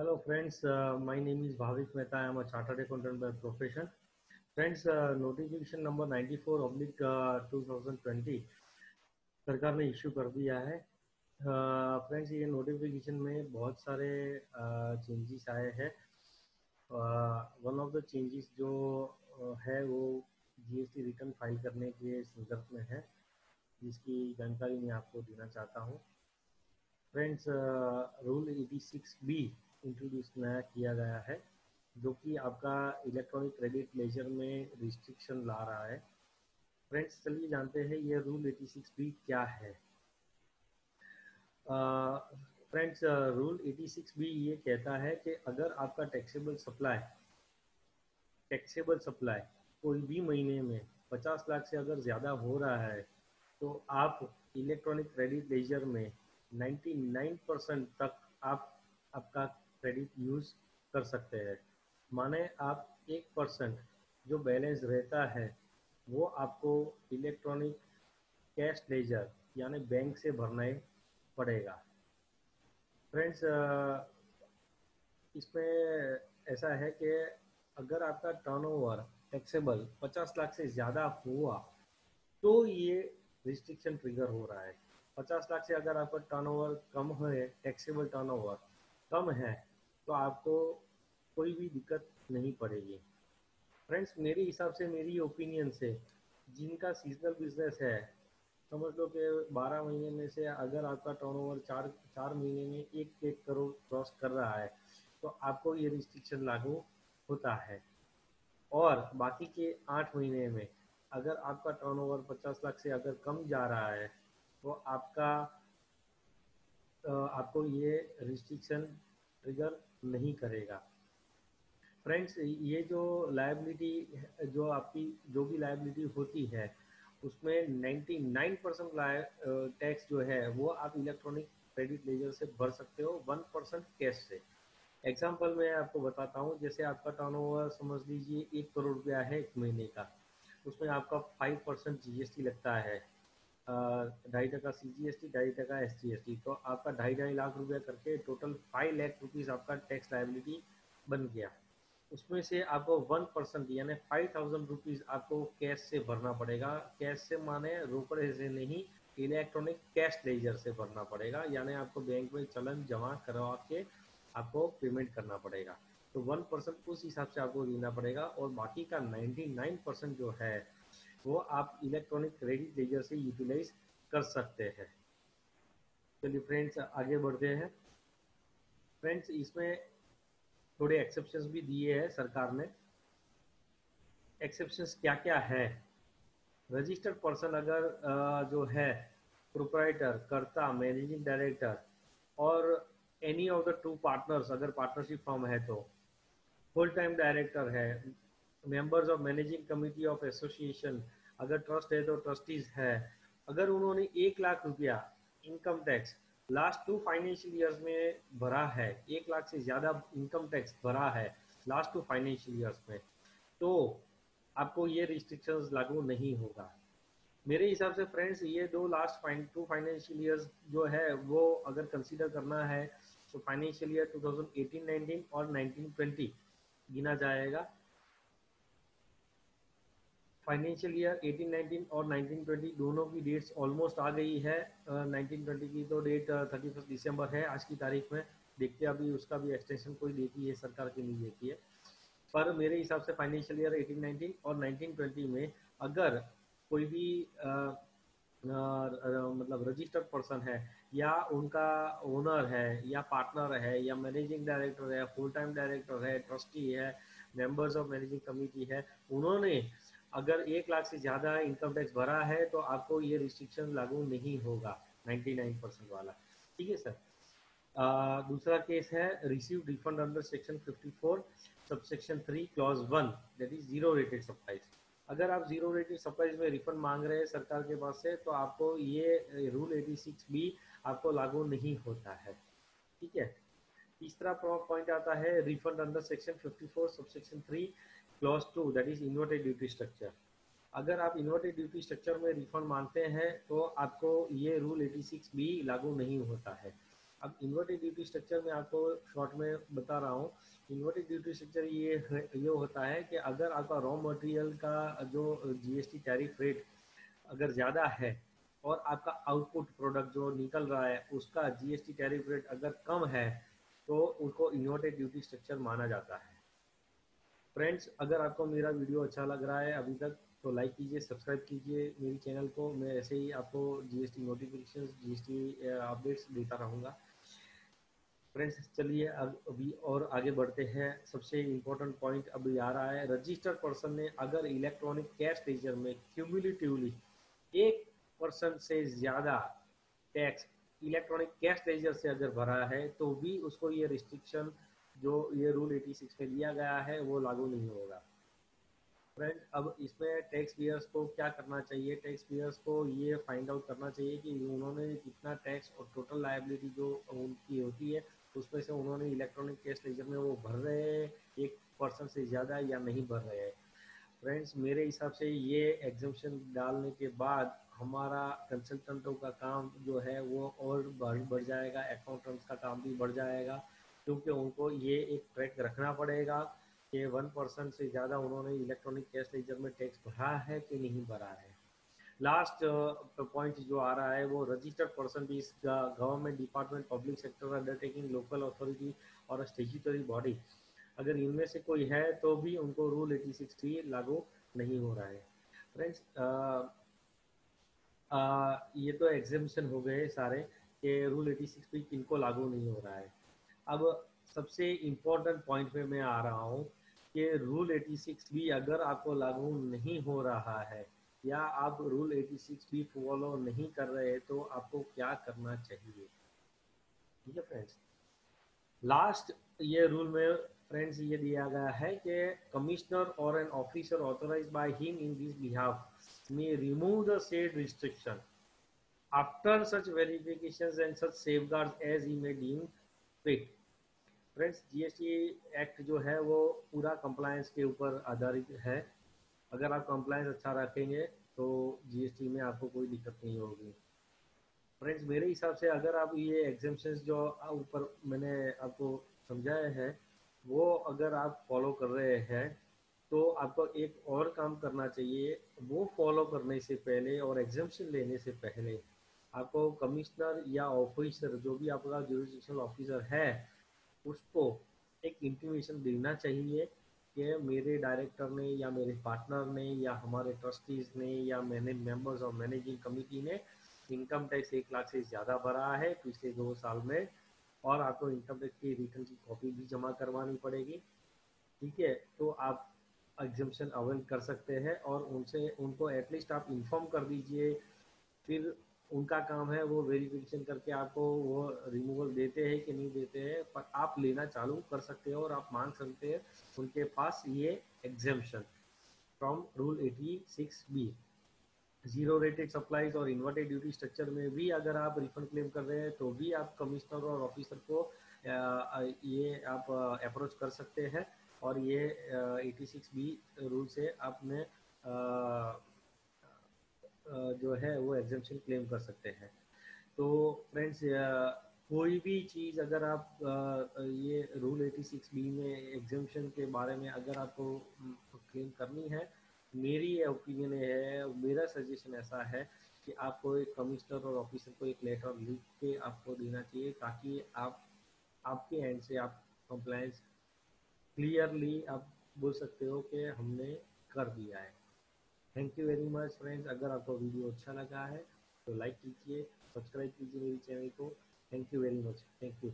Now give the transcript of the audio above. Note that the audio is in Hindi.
Hello friends, my name is Bhavik Mehta. I am a chartered accountant by profession. Friends, notification number 94 oblique 2020 सरकार ने इशू कर दिया है। फ्रेंड्स, ये नोटिफिकेशन में बहुत सारे चेंजेस आए हैं। वन ऑफ द चेंजेस जो है वो जीएसटी रिटर्न फाइल करने के संदर्भ में है, जिसकी जानकारी मैं आपको देना चाहता हूँ। फ्रेंड्स, रूल 86B इंट्रोड्यूस नया किया गया है, जो कि आपका इलेक्ट्रॉनिक क्रेडिट लेजर में रिस्ट्रिक्शन ला रहा है। फ्रेंड्स, चलिए जानते हैं ये रूल 86B क्या है। फ्रेंड्स, रूल 86B ये कहता है कि अगर आपका टैक्सेबल सप्लाई कोई भी महीने में 50 लाख से अगर ज़्यादा हो रहा है, तो आप इलेक्ट्रॉनिक क्रेडिट लेजर में 99% तक आप आपका क्रेडिट यूज़ कर सकते हैं। माने आप 1% जो बैलेंस रहता है वो आपको इलेक्ट्रॉनिक कैश लेजर यानी बैंक से भरना पड़ेगा। फ्रेंड्स, इसमें ऐसा है कि अगर आपका टर्नओवर टैक्सेबल 50 लाख से ज़्यादा हुआ तो ये रिस्ट्रिक्शन ट्रिगर हो रहा है। 50 लाख से अगर आपका टर्नओवर कम है, टैक्सेबल टर्नओवर कम है, तो आपको कोई भी दिक्कत नहीं पड़ेगी। फ्रेंड्स, मेरे हिसाब से, मेरी ओपिनियन से, जिनका सीजनल बिजनेस है, समझ लो कि 12 महीने में से अगर आपका टर्नओवर चार चार महीने में एक एक करोड़ क्रॉस कर रहा है, तो आपको ये रिस्ट्रिक्शन लागू होता है। और बाकी के 8 महीने में अगर आपका टर्नओवर 50 लाख से अगर कम जा रहा है, तो आपको ये रिस्ट्रिक्शन ट्रिगर नहीं करेगा। फ्रेंड्स, ये जो लायबिलिटी, जो आपकी जो भी लायबिलिटी होती है, उसमें 99% टैक्स जो है वो आप इलेक्ट्रॉनिक क्रेडिट लेजर से भर सकते हो, 1% कैश से। एग्जाम्पल मैं आपको बताता हूँ। जैसे आपका टर्नओवर समझ लीजिए 1 करोड़ रुपया है एक महीने का, उसमें आपका 5% जीएसटी लगता है, 2.5% CGST, 2.5% SGST, तो आपका 2.5 लाख रुपया करके टोटल 5 लाख रुपीज़ आपका टैक्स लायबिलिटी बन गया। उसमें से आपको 1% यानी 5,000 रुपीज़ आपको कैश से भरना पड़ेगा। कैश से माने रोकड़े से नहीं, इलेक्ट्रॉनिक कैश लेजर से भरना पड़ेगा, यानी आपको बैंक में चलन जमा करवा के आपको पेमेंट करना पड़ेगा। तो 1% उस हिसाब से आपको देना पड़ेगा, और बाकी का 99% जो है वो आप इलेक्ट्रॉनिक क्रेडिट लेजर से यूटिलाइज कर सकते हैं। चलिए फ्रेंड्स, आगे बढ़ते हैं। फ्रेंड्स, इसमें थोड़े एक्सेप्शंस भी दिए हैं सरकार ने। एक्सेप्शंस क्या क्या है? रजिस्टर्ड पर्सन अगर जो है प्रोप्राइटर, कर्ता, मैनेजिंग डायरेक्टर और any of the two partners, अगर पार्टनरशिप फॉर्म है तो, फुल टाइम डायरेक्टर है, members of managing committee of association, अगर ट्रस्ट है तो ट्रस्टीज है, अगर उन्होंने 1 लाख रुपया income tax last 2 financial years में भरा है, 1 लाख से ज़्यादा इनकम टैक्स भरा है लास्ट 2 फाइनेंशियल ईयर्स में, तो आपको ये रिस्ट्रिक्शंस लागू नहीं होगा। मेरे हिसाब से फ्रेंड्स, ये दो लास्ट 2 फाइनेंशियल ईयर्स जो है वो अगर कंसीडर करना है, तो फाइनेंशियल ईयर 2018-19 और 19-20 गिना जाएगा। फाइनेंशियल ईयर 18-19 और 19-20 दोनों की डेट्स ऑलमोस्ट आ गई है। 19-20 की तो डेट 31 दिसंबर है आज की तारीख में। देखते अभी उसका भी एक्सटेंशन कोई देती है, सरकार की नहीं देती है। पर मेरे हिसाब से फाइनेंशियल ईयर 18-19 और 19-20 में अगर कोई भी मतलब रजिस्टर्ड पर्सन है, या उनका ओनर है, या पार्टनर है, या मैनेजिंग डायरेक्टर है, फुल टाइम डायरेक्टर है, ट्रस्टी है, मेंबर्स ऑफ मैनेजिंग कमेटी है, उन्होंने अगर 1 लाख से ज़्यादा इनकम टैक्स भरा है, तो आपको ये रिस्ट्रिक्शन लागू नहीं होगा, 99% वाला। ठीक है सर। दूसरा केस है receive refund under section 54 subsection 3 clause 1, that is zero rated supplies. अगर आप जीरो रेटेड सप्लाईज में रिफंड मांग रहे हैं सरकार के पास से, तो आपको ये रूल 86B आपको लागू नहीं होता है। ठीक है। तीसरा पॉइंट आता है refund under section 54 subsection 3 clause 2, that is inverted duty structure. अगर आप इन्वर्टेड ड्यूटी स्ट्रक्चर में रिफंड मांगते हैं, तो आपको ये रूल 86B लागू नहीं होता है। अब इन्वर्टेड ड्यूटी स्ट्रक्चर में आपको शॉर्ट में बता रहा हूँ। इन्वर्टेड ड्यूटी स्ट्रक्चर ये होता है कि अगर आपका रॉ मटेरियल का जो जीएसटी टैरिफ रेट अगर ज़्यादा है और आपका आउटपुट प्रोडक्ट जो निकल रहा है उसका जीएसटी टैरिफ रेट अगर कम है तो उसको इन्वर्टेड ड्यूटी स्ट्रक्चर माना जाता है। फ्रेंड्स, अगर आपको मेरा वीडियो अच्छा लग रहा है अभी तक तो लाइक कीजिए, सब्सक्राइब कीजिए मेरी चैनल को। मैं ऐसे ही आपको जीएसटी नोटिफिकेशन, जीएसटी अपडेट्स देता रहूँगा। फ्रेंड्स, चलिए अब अभी और आगे बढ़ते हैं। सबसे इम्पोर्टेंट पॉइंट अभी आ रहा है, रजिस्टर्ड पर्सन ने अगर इलेक्ट्रॉनिक कैश लेजर में क्यूमुलेटिवली 1% से ज़्यादा टैक्स इलेक्ट्रॉनिक कैश लेजर से अगर भरा है तो भी उसको ये रिस्ट्रिक्शन जो ये रूल 86 में लिया गया है वो लागू नहीं होगा। फ्रेंड, अब इसमें टैक्स पेयर्स को क्या करना चाहिए? टैक्स पेयर्स को ये फाइंड आउट करना चाहिए कि उन्होंने कितना टैक्स और टोटल लायबिलिटी जो उनकी होती है उसमें से उन्होंने इलेक्ट्रॉनिक कैश लेजर में वो भर रहे हैं 1% से ज़्यादा या नहीं भर रहे हैं। फ्रेंड्स, मेरे हिसाब से ये एग्जम्पशन डालने के बाद हमारा कंसल्टेंटों का काम जो है वो और बढ़ जाएगा, अकाउंटेंट्स का काम भी बढ़ जाएगा, क्योंकि उनको ये एक ट्रैक रखना पड़ेगा कि 1% से ज़्यादा उन्होंने इलेक्ट्रॉनिक कैश लेजर में टैक्स भरा है कि नहीं भरा है। लास्ट पॉइंट जो आ रहा है वो रजिस्टर्ड पर्सन भी government department, public sector undertaking, local authority और स्टेट्यूटरी बॉडी, अगर इनमें से कोई है तो भी उनको रूल 86 भी लागू नहीं हो रहा है। फ्रेंड्स, ये तो एग्जाम्पशन हो गए सारे कि रूल 86 भी किनको लागू नहीं हो रहा है। अब सबसे इम्पोर्टेंट पॉइंट पे मैं आ रहा हूँ कि रूल 86 भी अगर आपको लागू नहीं हो रहा है या आप रूल 86 भी फॉलो नहीं कर रहे तो आपको क्या करना चाहिए? ठीक है फ्रेंड्स, लास्ट ये रूल में फ्रेंड्स ये दिया गया है कि कमिश्नर और an officer authorised by him in this behalf may remove the said restriction after such verifications and such safeguards as he may deem fit। Friends, GST act जो है वो पूरा कंप्लायंस के ऊपर आधारित है। अगर आप कंप्लायंस अच्छा रखेंगे तो जीएसटी में आपको कोई दिक्कत नहीं होगी। फ्रेंड्स, मेरे हिसाब से अगर आप ये एग्जाम्पशंस जो ऊपर मैंने आपको समझाया है वो अगर आप फॉलो कर रहे हैं तो आपको एक और काम करना चाहिए। वो फॉलो करने से पहले और एग्जाम्पशन लेने से पहले आपको कमिश्नर या ऑफिसर जो भी आपका जुरिडिक्शनल ऑफिसर है उसको एक इंटीमेशन देना चाहिए कि मेरे डायरेक्टर ने या मेरे पार्टनर ने या हमारे ट्रस्टीज ने या मैंने मेंबर्स और मैनेजिंग कमेटी ने इनकम टैक्स 1 लाख से ज़्यादा भरा है पिछले 2 साल में, और आपको इनकम टैक्स की रिटर्न की कॉपी भी जमा करवानी पड़ेगी। ठीक है, तो आप एग्जम्पशन अवेल कर सकते हैं और उनसे उनको एटलीस्ट आप इन्फॉर्म कर दीजिए। फिर उनका काम है वो वेरिफिकेशन करके आपको वो रिमूवल देते हैं कि नहीं देते हैं, पर आप लेना चालू कर सकते हो और आप मांग सकते हैं उनके पास ये exemption from rule 86 B. Zero rated supplies और इन्वर्टेड ड्यूटी स्ट्रक्चर में भी अगर आप रिफंड क्लेम कर रहे हैं तो भी आप कमिश्नर और ऑफिसर को ये आप अप्रोच कर सकते हैं और ये 86 बी रूल से आपने जो है वो एग्जेम्पशन क्लेम कर सकते हैं। तो फ्रेंड्स, कोई भी चीज़ अगर आप ये रूल 86 बी में एग्जेम्पशन के बारे में अगर आपको क्लेम करनी है, मेरी ओपिनियन है, मेरा सजेशन ऐसा है कि आपको एक कमिश्नर और ऑफिसर को एक लेटर लिख के आपको देना चाहिए ताकि आप आपके एंड से आप कंप्लायंस क्लियरली आप बोल सकते हो कि हमने कर दिया है। Thank you very much friends. अगर आपको वीडियो अच्छा लगा है तो लाइक कीजिए, सब्सक्राइब कीजिए मेरी चैनल को। Thank you very much, thank you.